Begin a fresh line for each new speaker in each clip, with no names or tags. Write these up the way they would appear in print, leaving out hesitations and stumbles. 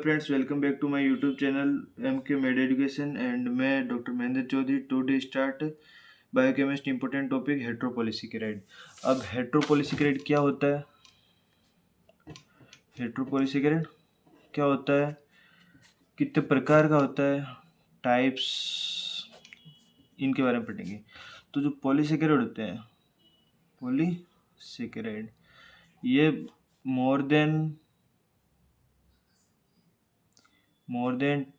Friends, welcome back to my YouTube channel M K med education and मैं doctor Mahendra Chaudhary. Today start biochemist important topic heteropolysaccharide. अब heteropolysaccharide क्या होता है? हेट्रोपॉलीसेकेराइड क्या होता है, कितने प्रकार का होता है, टाइप्स, इनके बारे में पढ़ेंगे। तो जो पॉलीसेकेराइड होते हैं, पॉलीसेकेराइड ये मोर देन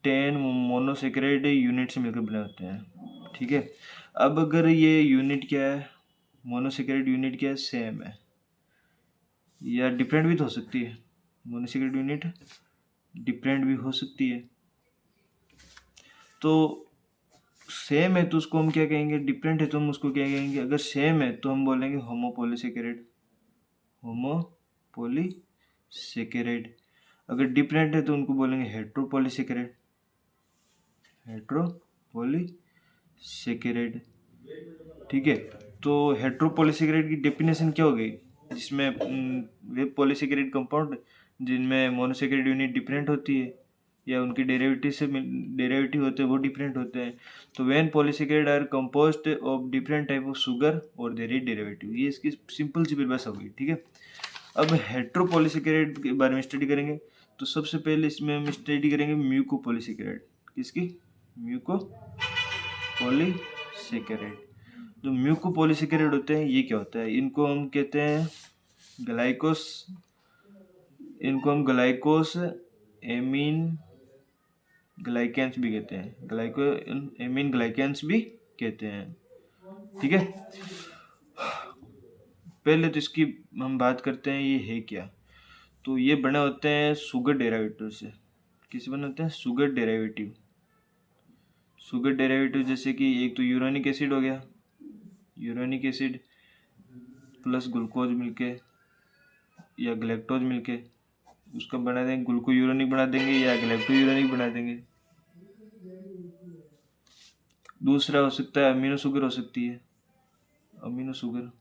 10 मोनोसेकेराइड यूनिट से मिलकर बने होते हैं। ठीक है, अब अगर ये यूनिट क्या है, मोनोसेकेराइड यूनिट क्या है, सेम है या डिफरेंट भी तो हो सकती है। मोनोसेकेराइड यूनिट डिफरेंट भी हो सकती है। तो सेम है तो उसको हम क्या कहेंगे, डिफरेंट है तो हम उसको क्या कहेंगे। अगर सेम है तो हम बोलेंगे होमोपॉलीसेकेराइड, होमोपॉलीसेकेराइड। अगर डिफरेंट है तो उनको बोलेंगे हेट्रोपॉलीसेकेराइड, हेट्रोपॉलीसेकेराइड। ठीक है, तो हेट्रोपॉलीसेकेराइड की डेफिनेशन क्या हो गई, जिसमें वे पॉलीसेकेराइड कंपाउंड जिनमें मोनोसेकेराइड यूनिट डिफरेंट होती है या उनके डेरिवेटिव होते हैं वो डिफरेंट होते हैं। तो when polysaccharide are composed of different type of sugar और देयर डेरिवेटिव, ये इसकी सिंपल सी परिभाषा हो गई। ठीक है, अब हेट्रोपॉलीसेकेराइड के बारे में स्टडी करेंगे। तो सबसे पहले इसमें हम स्टडी करेंगे म्यूकोपॉलीसेकेराइड। किसकी? म्यूकोपॉलीसेकेराइड। जो म्यूकोपॉलीसेकेराइड होते हैं ये क्या होता है, इनको हम कहते हैं ग्लाइकोस एमीन ग्लाइकेंस भी कहते हैं, ग्लाइको एमीन ग्लाइकेंस भी कहते हैं। ठीक है, पहले तो इसकी हम बात करते हैं ये है क्या। तो ये बने होते हैं शुगर डेरिवेटिव से। किससे बने होते हैं? Sugar derivative. शुगर डेरिवेटिव जैसे कि एक तो यूरानिक एसिड हो गया, यूरानिक एसिड प्लस ग्लूकोज मिलके या ग्लैक्टोज मिलके उसका बना देंगे, ग्लूको यूरानिक बना देंगे या ग्लैक्टो यूरानिक बना देंगे। दूसरा हो सकता है अमीनो शुगर, हो सकती है अमीनो शुगर,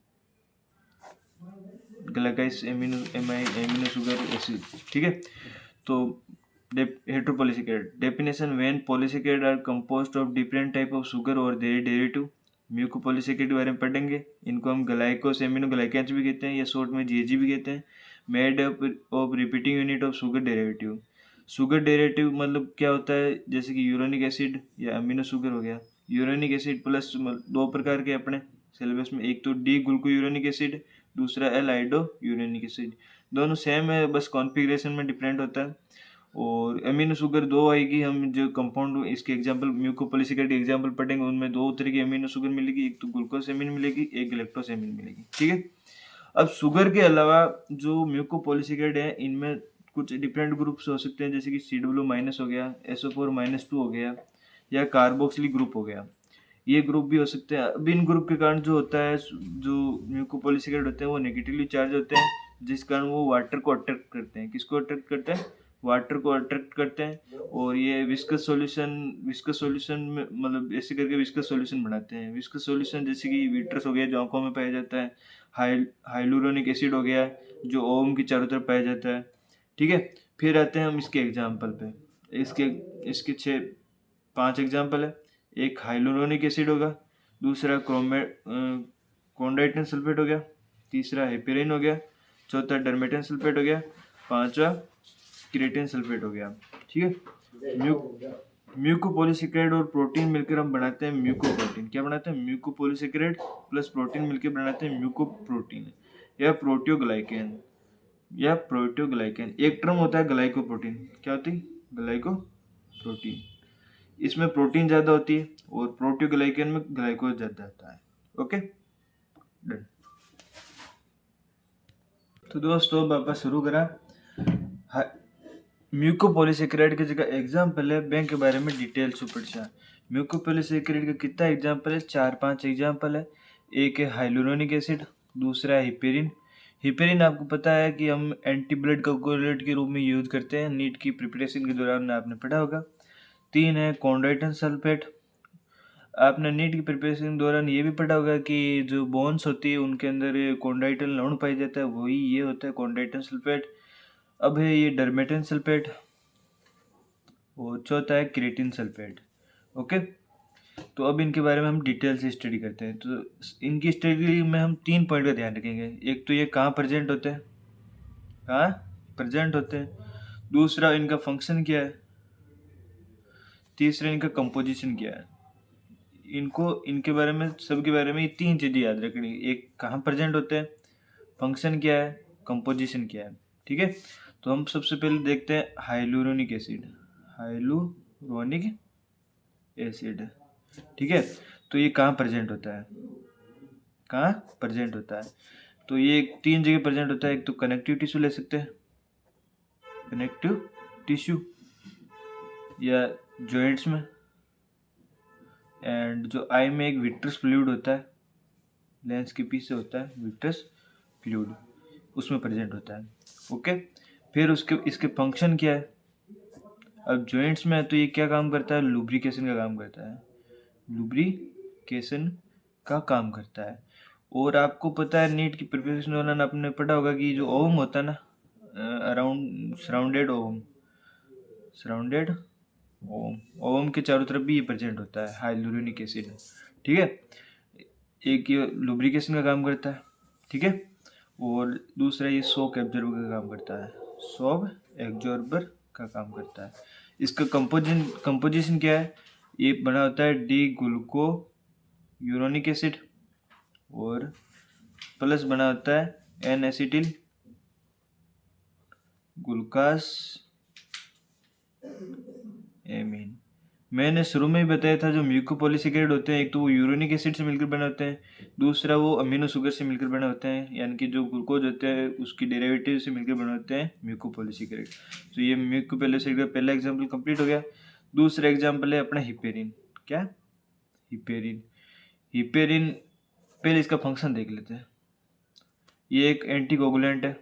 ग्लाइकाइस एमिनो शुगर एसिड। ठीक है, तो heteropolysaccharide definition, when polysaccharide are composed of different type of sugar और देयर डेरिवेटिव। म्यूकोपॉलीसेकेराइड के बारे में पढ़ेंगे, इनको हम ग्लाइकोस एमिनो ग्लाइकेंस भी कहते हैं या शॉर्ट में जीएजी भी कहते हैं। Made of repeating unit of sugar derivative. Sugar derivative मतलब क्या होता है, जैसे कि यूरानिक एसिड या अमीनो शुगर हो गया। यूरानिक एसिड प्लस दो प्रकार के अपने सिलेबस में, एक तो डी ग्लूको यूरानिक एसिड, दूसरा एल आइडो यूरानिक एसिड। दोनों सेम है, बस कॉन्फ़िगरेशन में डिफरेंट होता है। और अमीनो शुगर दो आएगी, हम जो कंपाउंड इसके एग्जांपल म्यूकोपॉलीसेकेराइड एग्जांपल पढ़ेंगे उनमें दो तरह की अमीनो शुगर मिलेगी, एक तो ग्लूकोस एमीन मिलेगी, एक ग्लैक्टोस एमीन मिलेगी। ठीक है, अब शुगर के अलावा जो म्यूकोपॉलीसेकेराइड है इनमें कुछ डिफरेंट ग्रुप्स हो सकते हैं, जैसे कि CW माइनस हो गया, SO4-2 हो गया या कार्बोक्सिलिक ग्रुप हो गया। ये ग्रुप भी हो सकते हैं। अब इन ग्रुप के कारण जो होता है, जो म्यूकोपॉलीसेकेराइड होते हैं वो नेगेटिवली चार्ज होते हैं, जिस कारण वो वाटर को अट्रैक्ट करते हैं। किसको अट्रैक्ट करते हैं? वाटर को अट्रैक्ट करते हैं। और ये विस्कस सॉल्यूशन में मतलब ऐसे करके विस्कस सॉल्यूशन बनाते हैं। विस्कस सॉल्यूशन जैसे कि विट्रस हो गया जो आंखों में पाया जाता है, हाइलुरोनिक एसिड हो गया जो ओम की चारों तरफ पाया जाता है। ठीक है, फिर आते हैं हम इसके एग्जाम्पल पे। इसके इसके 5 एग्जाम्पल है। एक हाइलुरोनिक एसिड होगा, दूसरा कॉन्ड्राइटन सल्फेट हो गया, तीसरा हेपेरिन हो गया, चौथा डर्मेटन सल्फेट हो गया, पांचवा क्रिएटिन सल्फेट हो गया। ठीक है, म्यूकोपॉलीसेकेराइड और प्रोटीन मिलकर हम बनाते हैं म्यूकोप्रोटीन। क्या बनाते हैं? म्यूकोपॉलीसेकेराइड प्लस प्रोटीन मिलकर बनाते हैं म्यूकोप्रोटीन या प्रोटियोग्लाइकेन या प्रोटियोग्लाइकेन। एक टर्म होता है ग्लाइकोप्रोटीन। क्या होती है? ग्लाइकोप्रोटीन। इसमें प्रोटीन ज़्यादा होती है और प्रोटियोग्लाइकेन में ग्लाइकोज ज़्यादा होता है। Okay, done. तो दोस्तों वापस शुरू करा। म्यूकोपॉलीसेकेराइड की जगह एग्जाम्पल है बैंक के बारे में डिटेल सुपरचा। म्यूकोपॉलीसेकेराइड का कितना एग्जाम्पल है? 4-5 एग्जाम्पल है। एक है हाइलुरोनिक एसिड, दूसरा है हिपेरिन। हिपेरिन आपको पता है कि हम एंटी ब्लड कोगुलेंट के रूप में यूज करते हैं, नीट की प्रिपरेशन के दौरान आपने पढ़ा होगा। 3 है कॉन्ड्राइटन सल्फेट। आपने नीट की प्रिपरेशन के दौरान ये भी पढ़ा होगा कि जो बोन्स होती है उनके अंदर कॉन्ड्राइटन लवण पाया जाता है, वही ये होता है कॉन्ड्राइटन सल्फेट। अब है ये डर्मेटन सल्फेट। और चौथा है क्रिएटिन सल्फेट। ओके, तो अब इनके बारे में हम डिटेल से स्टडी करते हैं। तो इनकी स्टडी में हम 3 पॉइंट का ध्यान रखेंगे। एक तो ये कहाँ प्रेजेंट होते हैं, कहाँ प्रेजेंट होते हैं, दूसरा इनका फंक्शन क्या है, तीसरा इनका कंपोजिशन क्या है। इनको इनके बारे में सबके बारे में ये 3 चीज़ें याद रखनी। एक कहाँ प्रेजेंट होते हैं, फंक्शन क्या है, कंपोजिशन क्या है। ठीक है, तो हम सबसे पहले देखते हैं हाइलुरोनिक एसिड। हाइलुरोनिक एसिड, ठीक है, तो ये कहाँ प्रेजेंट होता है, कहाँ प्रेजेंट होता है। तो ये 3 जगह प्रेजेंट होता है। एक तो कनेक्टिव टिश्यू ले सकते हैं, कनेक्टिव टिश्यू, या जॉइंट्स में, एंड जो आई में एक विट्रस फ्लूइड होता है, लेंस के पीछे होता है विट्रस फ्लूइड, उसमें प्रेजेंट होता है। ओके, फिर उसके इसके फंक्शन क्या है। अब जॉइंट्स में है तो ये क्या काम करता है, लुब्रिकेशन का काम करता है, लुब्रिकेशन का काम करता है। और आपको पता है नीट की प्रिपरेशन दौरान आपने पढ़ा होगा कि जो ओवम होता है ना, अराउंड सराउंडेड ओवम के चारों तरफ भी ये प्रेजेंट होता है हाइलुरोनिक एसिड। ठीक है, एक ये लुब्रिकेशन का काम करता है, ठीक है, और दूसरा ये शॉक एब्जॉर्बर का काम करता है, शॉक एब्जॉर्बर का काम करता है। इसका कंपोजिशन क्या है, ये बना होता है डी ग्लूको यूरोनिक एसिड, और प्लस बना होता है एन एसिटिल ग्लूकास एमीन। मैंने शुरू में ही बताया था जो म्यूकोपॉलीसेकेराइड होते हैं, एक तो वो यूरोनिक एसिड से मिलकर बने होते हैं, दूसरा वो अमीनो शुगर से मिलकर बने होते हैं, यानी कि जो ग्लूकोज होते हैं उसकी डेरिवेटिव से मिलकर बने होते हैं म्यूकोपॉलीसेकेराइड। तो ये म्यूकोपॉलीसेकेराइड का पहला एग्जाम्पल कंप्लीट हो गया। दूसरा एग्जाम्पल है अपना हिपेरिन। क्या, हिपेरिन। हिपेरिन, पहले इसका फंक्शन देख लेते हैं। ये एक एंटीकोगुलेंट है,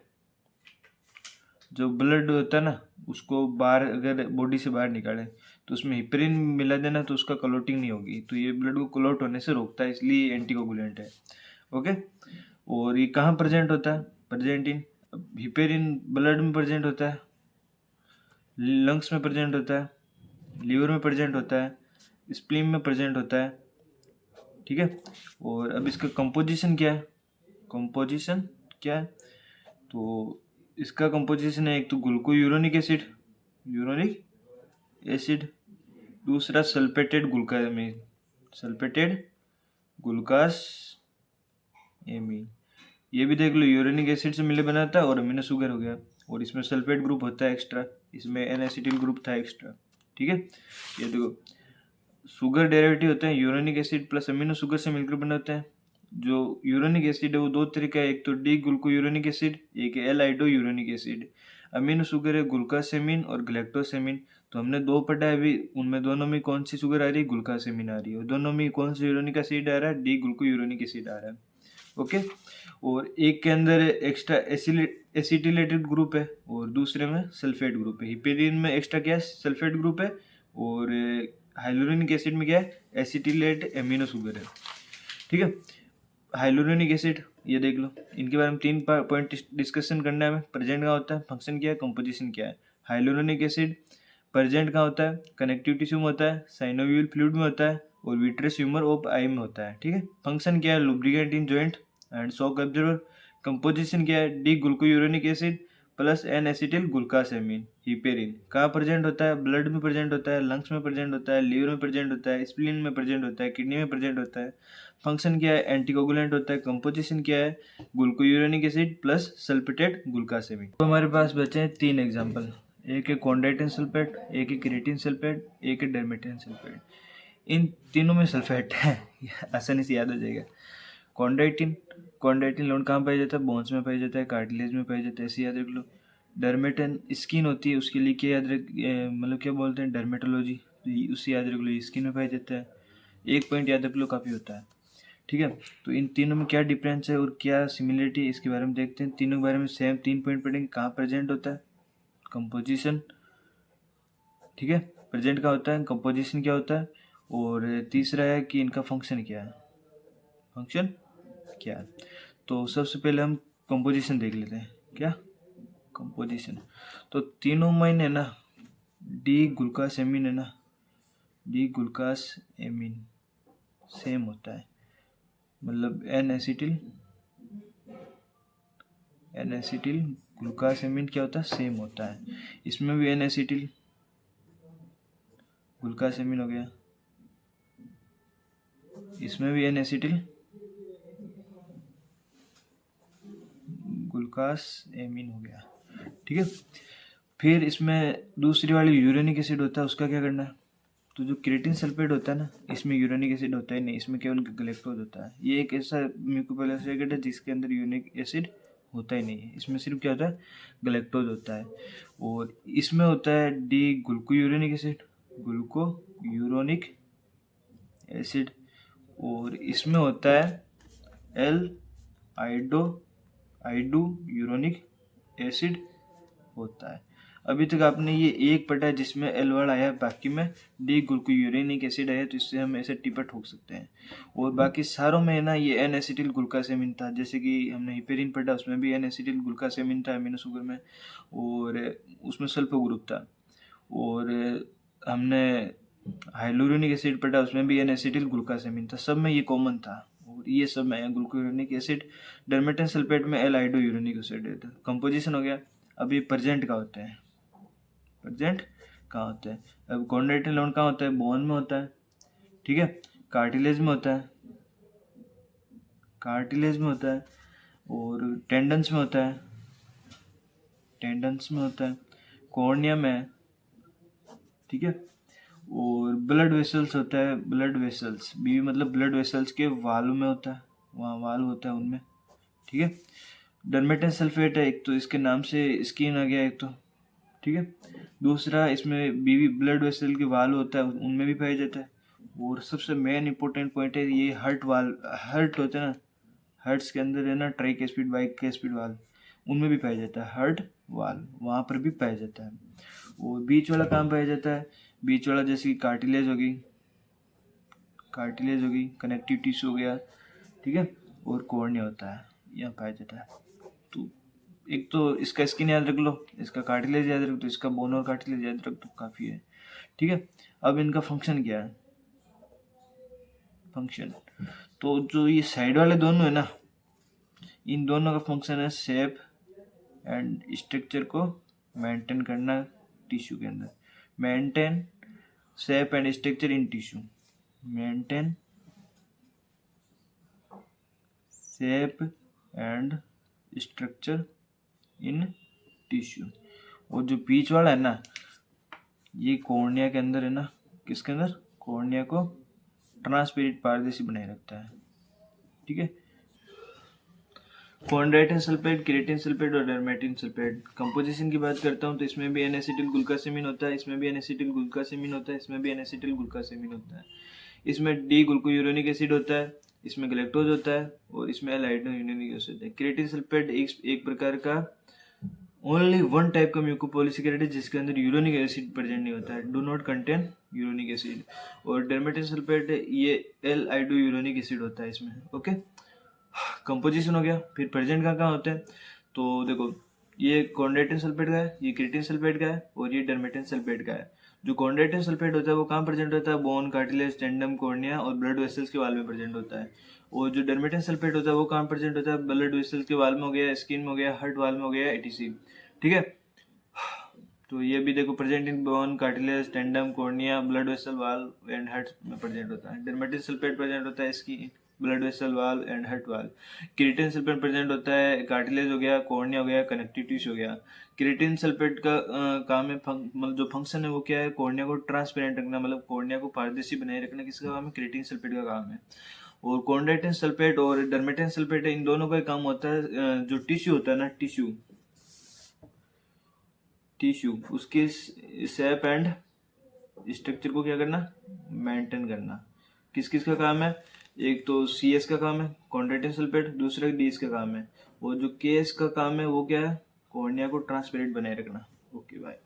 जो ब्लड होता है ना उसको बाहर अगर बॉडी से बाहर निकाले तो उसमें हिपेरिन मिला देना तो उसका क्लॉटिंग नहीं होगी, तो ये ब्लड को क्लॉट होने से रोकता है, इसलिए एंटीकोगुलेंट है। ओके, और ये कहाँ प्रेजेंट होता है, प्रेजेंट इन, हिपेरिन ब्लड में प्रेजेंट होता है, लंग्स में प्रेजेंट होता है, लीवर में प्रेजेंट होता है, स्प्लीन में प्रेजेंट होता है। ठीक है, और अब इसका कंपोजिशन क्या है, कंपोजिशन क्या है, तो इसका कंपोजिशन है एक तो ग्लूको यूरोनिक एसिड, दूसरा सल्फेटेड ग्लूकामीन, सल्फेटेड ग्लूकास एमीन। ये भी देख लो यूरोनिक एसिड से मिले बना था और अमीनो शुगर हो गया, और इसमें सल्फेट ग्रुप होता है एक्स्ट्रा, इसमें एन एसिटिल ग्रुप था एक्स्ट्रा। ठीक है, ये देखो शुगर डेरिवेटिव होते हैं uronic acid plus amino sugar से मिलकर बने होते हैं। जो यूरोनिक एसिड है वो 2 तरह का है, एक तो डी ग्लूको यूरोनिक एसिड, एक L आइडो uronic acid. Amino sugar है ग्लूकासेमिन और ग्लैक्टोसेमिन। तो हमने 2 पढ़ा है अभी, उनमें दोनों में कौन सी शुगर आ रही है, ग्लूकासेमिन आ रही है, और दोनों में कौन सा यूरोनिक एसिड आ रहा है, डी ग्लूको यूरोनिक एसिड आ रहा है। ओके, और एक के अंदर एक्स्ट्रा एसिटिलेटेड ग्रुप है और दूसरे में सल्फेट ग्रुप है। हिपेरिन में एक्स्ट्रा क्या है, सल्फेट ग्रुप है, और हाइलोरोनिक एसिड में क्या है, एसिटिलेट एमिनो शुगर है। ठीक है, हाइलोरोनिक एसिड ये देख लो, इनके बारे में 3 पॉइंट डिस्कशन करना है हमें। प्रेजेंट कहाँ होता है, फंक्शन क्या है, कंपोजिशन क्या है। हाइलोरोनिक एसिड प्रेजेंट कहाँ होता है, कनेक्टिव टिश्यू में होता है, साइनोवियल फ्लूइड में होता है, और विट्रस ह्यूमर ऑफ आई में होता है। ठीक है, फंक्शन क्या है, lubricant in joint and shock absorber. Composition क्या है, D glucuronic acid plus N acetyl glucosamine. Heparin कहाँ प्रेजेंट होता है, ब्लड में प्रेजेंट होता है, लंग्स में प्रेजेंट होता है, लीवर में प्रेजेंट होता है, स्प्लीन में प्रेजेंट होता है, किडनी में प्रेजेंट होता है। फंक्शन क्या है, एंटीकोगुलेंट होता है। कंपोजिशन क्या है, ग्लूकोयूरोनिक एसिड प्लस सल्फेटेड ग्लूकासेमिन। तो हमारे पास बचे हैं 3 एग्जाम्पल, एक है कॉन्ड्राइटिन सल्फेट, एक है क्रिएटिन सल्फेट, एक है डर्मेटिन सल्फेट। इन तीनों में सल्फेट है, आसानी से याद हो जाएगा। कॉन्ड्राइटिन, कॉन्ड्राइटिन लोन कहाँ पाया जाता है, बोन्स में पाया जाता है, कार्टिलेज में पाया जाता है, ऐसे याद रख लो। डर्मेटन स्किन होती है, उसके लिए क्या याद रख, मतलब क्या बोलते हैं, डर्मेटोलॉजी, तो उससे याद रख लो, स्किन में पाया जाता है। एक पॉइंट याद रख लो, काफ़ी होता है। ठीक है, तो इन तीनों में क्या डिफरेंस है और क्या सिमिलरिटी है इसके बारे में देखते हैं। तीनों के बारे में सेम 3 पॉइंट पढ़ेंगे, कहाँ प्रेजेंट होता है, कंपोजिशन, ठीक है, प्रेजेंट क्या होता है, कंपोजिशन क्या होता है, और तीसरा है कि इनका फंक्शन क्या है, फंक्शन क्या है। तो सबसे पहले हम कंपोजिशन देख लेते हैं। क्या कंपोजिशन, तो तीनों में है ना डी ग्लूकासेमिन है ना, डी ग्लूकासेमिन सेम होता है, मतलब एन एसिटिल ग्लूकासेमिन क्या होता है, सेम होता है। इसमें भी एन एसिटिल ग्लूकासेमिन हो गया, इसमें भी एन एसिटिल ग्लूकासेमिन हो गया, ठीक है। फिर इसमें दूसरी वाली यूरेनिक एसिड होता है, उसका क्या करना है। तो जो क्रिएटिन सल्फेट होता है ना, इसमें यूरेनिक एसिड होता है नहीं, इसमें केवल ग्लैक्टोज होता है। ये एक ऐसा म्यूकोपॉलीसेकेराइड है जिसके अंदर यूरेनिक एसिड होता ही नहीं है, इसमें सिर्फ क्या होता है, ग्लैक्टोज होता है। और इसमें होता है डी ग्लूकोयूरेनिक एसिड, ग्लूकोयूरोनिक एसिड, और इसमें होता है एल आइडो यूरोनिक एसिड होता है। अभी तक आपने ये एक पढ़ा है जिसमें एल वर्ड आया है, बाकी में डी ग्लूकोयूरेनिक एसिड आया, तो इससे हम ऐसे टिपा ठोक सकते हैं। और बाकी सारों में ना ये एन एसिटिल ग्लूकासेमिन था, जैसे कि हमने हिपेरिन पढ़ा, उसमें भी एन एसिटिल ग्लूकासेमिन था अमीनो शुगर में, और उसमें सल्फर ग्रुप था। और हमने हाइलुरोनिक एसिड पढ़ा, उसमें भी एन एसिटिल ग्लूकासेमिन था, सब में ये कॉमन था। और ये सब में ग्लूकोयूरेनिक एसिड, डर्मेटन सल्फेट में एल आइडो यूरेनिक एसिड है। कंपोजिशन हो गया। अब ये प्रेजेंट का होता है, प्रेजेंट कहाँ होता है। अब कॉन्ड्राइटिन लोन कहाँ होता है, बोन में होता है, ठीक है, कार्टिलेज में होता है, कार्टिलेज में होता है, और टेंडन्स में होता है, टेंडन्स में होता है, कॉर्निया में है, ठीक है। और ब्लड वेसल्स होता है, ब्लड वेसल्स भी मतलब ब्लड वेसल्स के वाल्व में होता है, वहाँ वाल्व होता है उनमें, ठीक है। डर्मेटन सल्फेट है एक, तो इसके नाम से स्किन आ गया एक तो, ठीक है। दूसरा इसमें बीवी ब्लड वेसल के वाल्व होता है, उनमें भी पाया जाता है। और सबसे मेन इंपॉर्टेंट पॉइंट है ये हर्ट वाल्व, हर्ट होता है ना, हर्ट्स के अंदर है ना ट्राइकेस्पिड बाइकेस्पिड वाल्व, उनमें भी पाया जाता है हर्ट वाल्व, वहाँ पर भी पाया जाता है। और बीच वाला कहाँ पाया जाता है, बीच वाला जैसे कि कार्टिलेज होगी, कार्टिलेज होगी, कनेक्टिव टिश्यू हो गया, ठीक है, और कॉर्निया होता है, यहाँ पाया जाता है। तो एक तो इसका स्किन याद रख लो, इसका कार्टिलेज याद रख दो, इसका बोन और कार्टिलेज याद रख दो, काफ़ी है, ठीक है। अब इनका फंक्शन क्या है, फंक्शन, तो जो ये साइड वाले दोनों है ना, इन दोनों का फंक्शन है शेप एंड स्ट्रक्चर को मेंटेन करना टिश्यू के अंदर, maintain shape and structure in tissue, maintain shape and structure in tissue. और जो बीच वाला है ना, ये कॉर्निया के अंदर है ना, किसके अंदर, कॉर्निया को ट्रांसपेरेंट पारदर्शी बनाए रखता है, ठीक है। कॉन्ड्राइटिन सल्फेट, क्रिएटिन सल्फेट और डर्मेटिन सल्फेट। कंपोजिशन की बात करता हूँ तो इसमें भी एन एसिटिल ग्लूकासेमिन होता है, इसमें भी एन एसिटिल ग्लूकासेमिन होता है, इसमें भी एन एसिटिल ग्लूकासेमिन होता है। इसमें डी ग्लूकोयूरोनिक एसिड होता है, इसमें ग्लैक्टोज होता है, और इसमें एल आइडो यूरेनिक एसिड होता है। क्रिएटिन सल्फेट एक प्रकार का ओनली वन टाइप का म्यूकोपॉलीसेकेराइड है जिसके अंदर यूरोनिक एसिड प्रेजेंट नहीं होता है, do not contain uronic acid. और डर्मेटिन सल्फेट ये एल आइडो यूरोनिक एसिड होता है इसमें, ओके। कंपोजिशन हो गया। फिर प्रेजेंट कहाँ होते हैं, तो देखो ये कॉन्ड्राइटिन सल्फेट का है, ये क्रिएटिन सल्फेट का है, और ये डर्मेटिन सल्फेट का है। जो कॉन्ड्राइटिन सल्फेट होता है वो कहाँ प्रेजेंट होता है, बोन, कार्टिलेज, टेंडम, कॉर्निया और ब्लड वेसल्स के वाल में प्रेजेंट होता है। और जो डर्मेटिन सल्फेट होता है वो कहाँ प्रेजेंट होता है, ब्लड वेसल्स के वाल में हो गया, स्किन में हो गया, हार्ट वाल में हो गया, एटीसी, ठीक है। तो ये भी देखो present in bone, cartilage, tandem, cornea, blood vessel, वाल एंड हार्ट में प्रेजेंट होता है। डर्मेटिन सल्फेट प्रेजेंट होता है स्किन, ब्लड वेसल, वाल एंड हार्ट वाल। क्रिएटिन सल्फेट प्रेजेंट होता है कार्टिलेज हो गया, कॉर्निया हो गया, कनेक्टिव टिश्यू हो गया। क्रिएटिन सल्फेट का काम है मतलब जो फंक्शन है वो क्या है, कॉर्निया को ट्रांसपेरेंट रखना, मतलब कॉर्निया को पारदर्शी बनाए रखना, किसका काम है, क्रिएटिन सल्फेट का काम है। और कॉन्ड्राइटिन सल्फेट और डर्मेटिन सल्फेट है, इन दोनों का काम होता है जो टिश्यू होता है ना, टिश्यू उसके शेप एंड स्ट्रक्चर को क्या करना, मेंटेन करना। किस किस का काम है, एक तो सी एस का काम है कॉन्ड्राइटिन सल्फेट, दूसरा डी एस का काम है, और जो के एस का काम है वो क्या है, कॉर्निया को ट्रांसपेरेंट बनाए रखना। Okay bye.